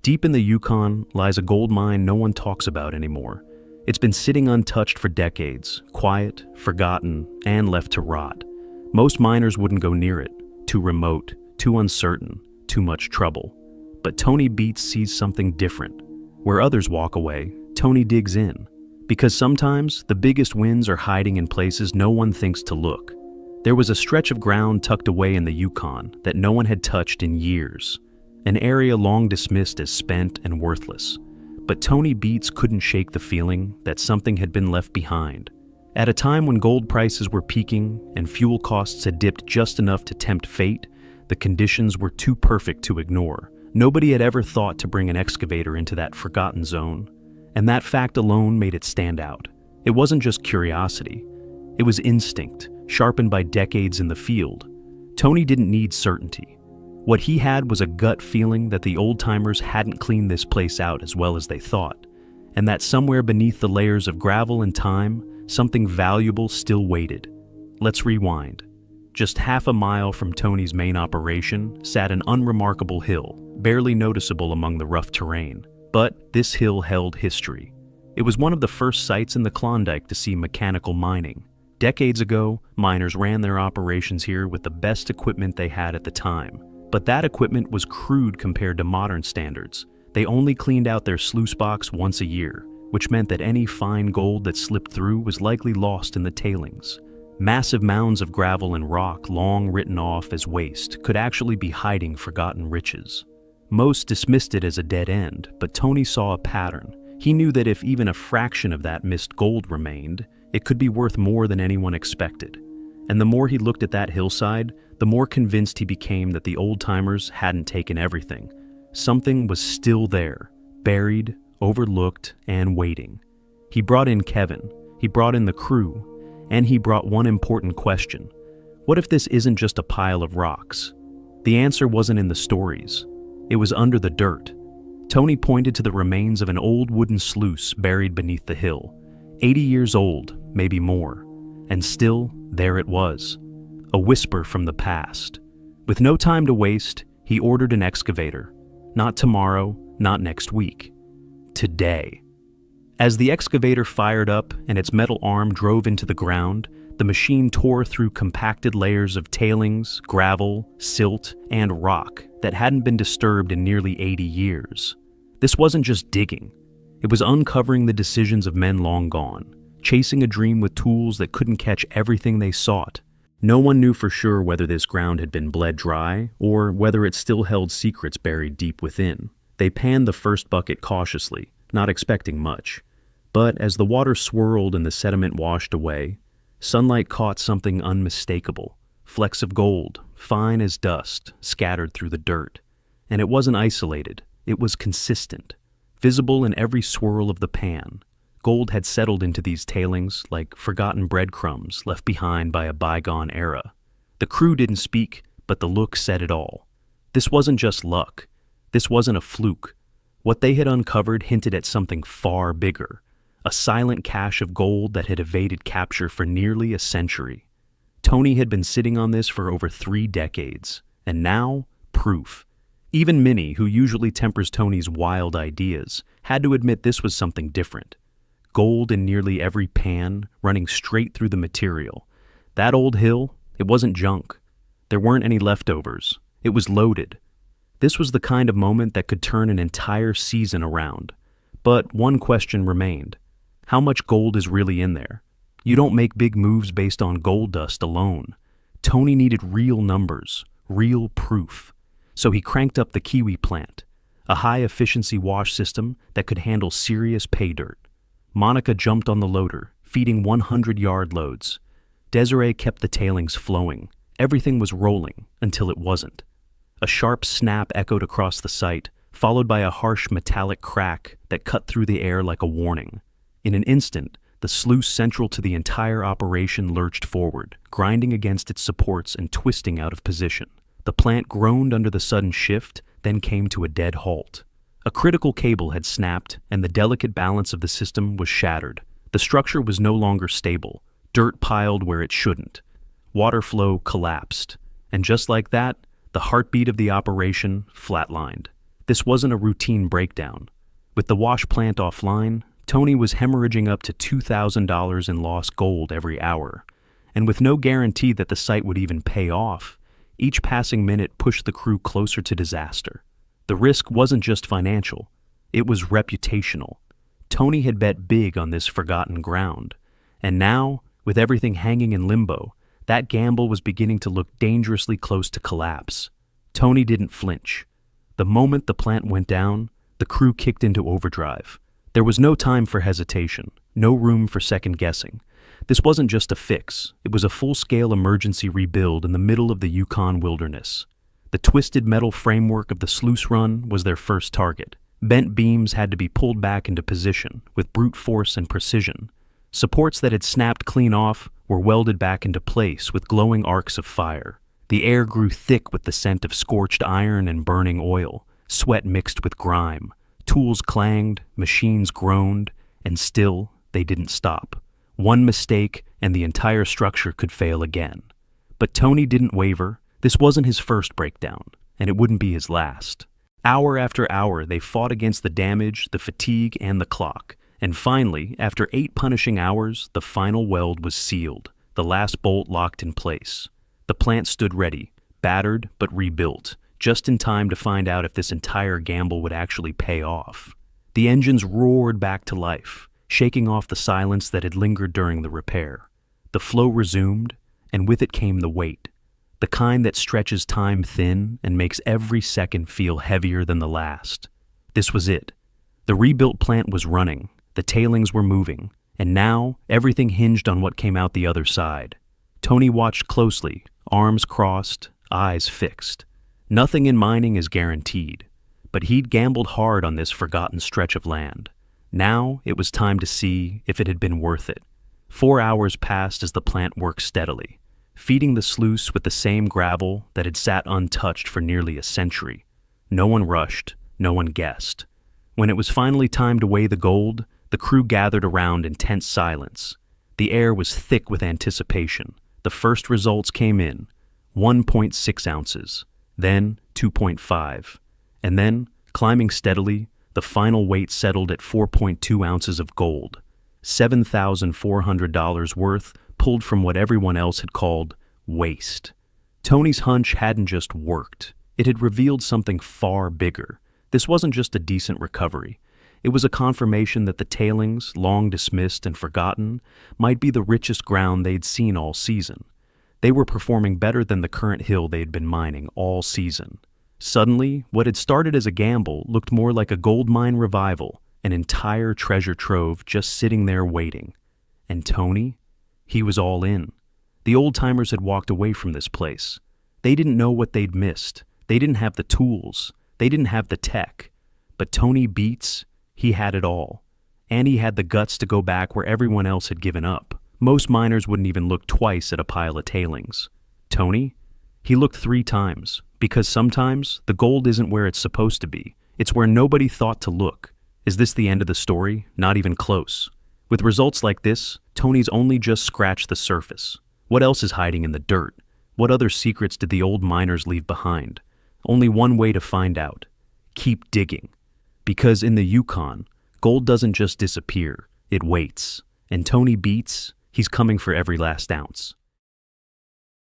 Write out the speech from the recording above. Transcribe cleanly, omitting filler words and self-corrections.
Deep in the Yukon lies a gold mine no one talks about anymore. It's been sitting untouched for decades, quiet, forgotten, and left to rot. Most miners wouldn't go near it. Too remote, too uncertain, too much trouble. But Tony Beets sees something different. Where others walk away, Tony digs in. Because sometimes the biggest wins are hiding in places no one thinks to look. There was a stretch of ground tucked away in the Yukon that no one had touched in years. An area long dismissed as spent and worthless. But Tony Beets couldn't shake the feeling that something had been left behind. At a time when gold prices were peaking and fuel costs had dipped just enough to tempt fate, the conditions were too perfect to ignore. Nobody had ever thought to bring an excavator into that forgotten zone. And that fact alone made it stand out. It wasn't just curiosity. It was instinct, sharpened by decades in the field. Tony didn't need certainty. What he had was a gut feeling that the old-timers hadn't cleaned this place out as well as they thought, and that somewhere beneath the layers of gravel and time, something valuable still waited. Let's rewind. Just half a mile from Tony's main operation sat an unremarkable hill, barely noticeable among the rough terrain. But this hill held history. It was one of the first sites in the Klondike to see mechanical mining. Decades ago, miners ran their operations here with the best equipment they had at the time. But that equipment was crude compared to modern standards. They only cleaned out their sluice box once a year, which meant that any fine gold that slipped through was likely lost in the tailings. Massive mounds of gravel and rock, long written off as waste, could actually be hiding forgotten riches. Most dismissed it as a dead end, but Tony saw a pattern. He knew that if even a fraction of that missed gold remained, it could be worth more than anyone expected. And the more he looked at that hillside, the more convinced he became that the old-timers hadn't taken everything. Something was still there, buried, overlooked, and waiting. He brought in Kevin, he brought in the crew, and he brought one important question. What if this isn't just a pile of rocks? The answer wasn't in the stories. It was under the dirt. Tony pointed to the remains of an old wooden sluice buried beneath the hill. 80 years old, maybe more. And still, there it was. A whisper from the past. With no time to waste, he ordered an excavator. Not tomorrow, not next week. Today. As the excavator fired up and its metal arm drove into the ground, the machine tore through compacted layers of tailings, gravel, silt, and rock that hadn't been disturbed in nearly 80 years. This wasn't just digging. It was uncovering the decisions of men long gone, chasing a dream with tools that couldn't catch everything they sought. No one knew for sure whether this ground had been bled dry or whether it still held secrets buried deep within. They panned the first bucket cautiously, not expecting much. But as the water swirled and the sediment washed away, sunlight caught something unmistakable. Flecks of gold, fine as dust, scattered through the dirt. And it wasn't isolated, it was consistent, visible in every swirl of the pan. Gold had settled into these tailings like forgotten breadcrumbs left behind by a bygone era. The crew didn't speak, but the look said it all. This wasn't just luck. This wasn't a fluke. What they had uncovered hinted at something far bigger. A silent cache of gold that had evaded capture for nearly a century. Tony had been sitting on this for over 3 decades, and now, proof. Even Minnie, who usually tempers Tony's wild ideas, had to admit this was something different. Gold in nearly every pan, running straight through the material. That old hill, it wasn't junk. There weren't any leftovers. It was loaded. This was the kind of moment that could turn an entire season around. But one question remained. How much gold is really in there? You don't make big moves based on gold dust alone. Tony needed real numbers, real proof. So he cranked up the Kiwi plant, a high-efficiency wash system that could handle serious pay dirt. Monica jumped on the loader, feeding 100-yard loads. Desiree kept the tailings flowing. Everything was rolling until it wasn't. A sharp snap echoed across the site, followed by a harsh metallic crack that cut through the air like a warning. In an instant, the sluice central to the entire operation lurched forward, grinding against its supports and twisting out of position. The plant groaned under the sudden shift, then came to a dead halt. A critical cable had snapped, and the delicate balance of the system was shattered. The structure was no longer stable. Dirt piled where it shouldn't. Water flow collapsed. And just like that, the heartbeat of the operation flatlined. This wasn't a routine breakdown. With the wash plant offline, Tony was hemorrhaging up to $2,000 in lost gold every hour. And with no guarantee that the site would even pay off, each passing minute pushed the crew closer to disaster. The risk wasn't just financial, it was reputational. Tony had bet big on this forgotten ground. And now, with everything hanging in limbo, that gamble was beginning to look dangerously close to collapse. Tony didn't flinch. The moment the plant went down, the crew kicked into overdrive. There was no time for hesitation, no room for second guessing. This wasn't just a fix, it was a full-scale emergency rebuild in the middle of the Yukon wilderness. The twisted metal framework of the sluice run was their first target. Bent beams had to be pulled back into position with brute force and precision. Supports that had snapped clean off were welded back into place with glowing arcs of fire. The air grew thick with the scent of scorched iron and burning oil. Sweat mixed with grime. Tools clanged, machines groaned, and still they didn't stop. One mistake and the entire structure could fail again. But Tony didn't waver. This wasn't his first breakdown, and it wouldn't be his last. Hour after hour, they fought against the damage, the fatigue, and the clock. And finally, after 8 punishing hours, the final weld was sealed, the last bolt locked in place. The plant stood ready, battered but rebuilt, just in time to find out if this entire gamble would actually pay off. The engines roared back to life, shaking off the silence that had lingered during the repair. The flow resumed, and with it came the weight, the kind that stretches time thin and makes every second feel heavier than the last. This was it. The rebuilt plant was running, the tailings were moving, and now everything hinged on what came out the other side. Tony watched closely, arms crossed, eyes fixed. Nothing in mining is guaranteed, but he'd gambled hard on this forgotten stretch of land. Now it was time to see if it had been worth it. 4 hours passed as the plant worked steadily, feeding the sluice with the same gravel that had sat untouched for nearly a century. No one rushed, no one guessed. When it was finally time to weigh the gold, the crew gathered around in tense silence. The air was thick with anticipation. The first results came in, 1.6 ounces, then 2.5, and then, climbing steadily, the final weight settled at 4.2 ounces of gold, $7,400 worth pulled from what everyone else had called waste. Tony's hunch hadn't just worked, it had revealed something far bigger. This wasn't just a decent recovery. It was a confirmation that the tailings, long dismissed and forgotten, might be the richest ground they'd seen all season. They were performing better than the current hill they had been mining all season. Suddenly, what had started as a gamble looked more like a gold mine revival, an entire treasure trove just sitting there waiting. And Tony? He was all in. The old-timers had walked away from this place. They didn't know what they'd missed. They didn't have the tools. They didn't have the tech. But Tony BEETS, he had it all. And he had the guts to go back where everyone else had given up. Most miners wouldn't even look twice at a pile of tailings. Tony? He looked 3 times, because sometimes the gold isn't where it's supposed to be. It's where nobody thought to look. Is this the end of the story? Not even close. With results like this, Tony's only just scratched the surface. What else is hiding in the dirt? What other secrets did the old miners leave behind? Only one way to find out. Keep digging. Because in the Yukon, gold doesn't just disappear, it waits. And Tony BEETS, he's coming for every last ounce.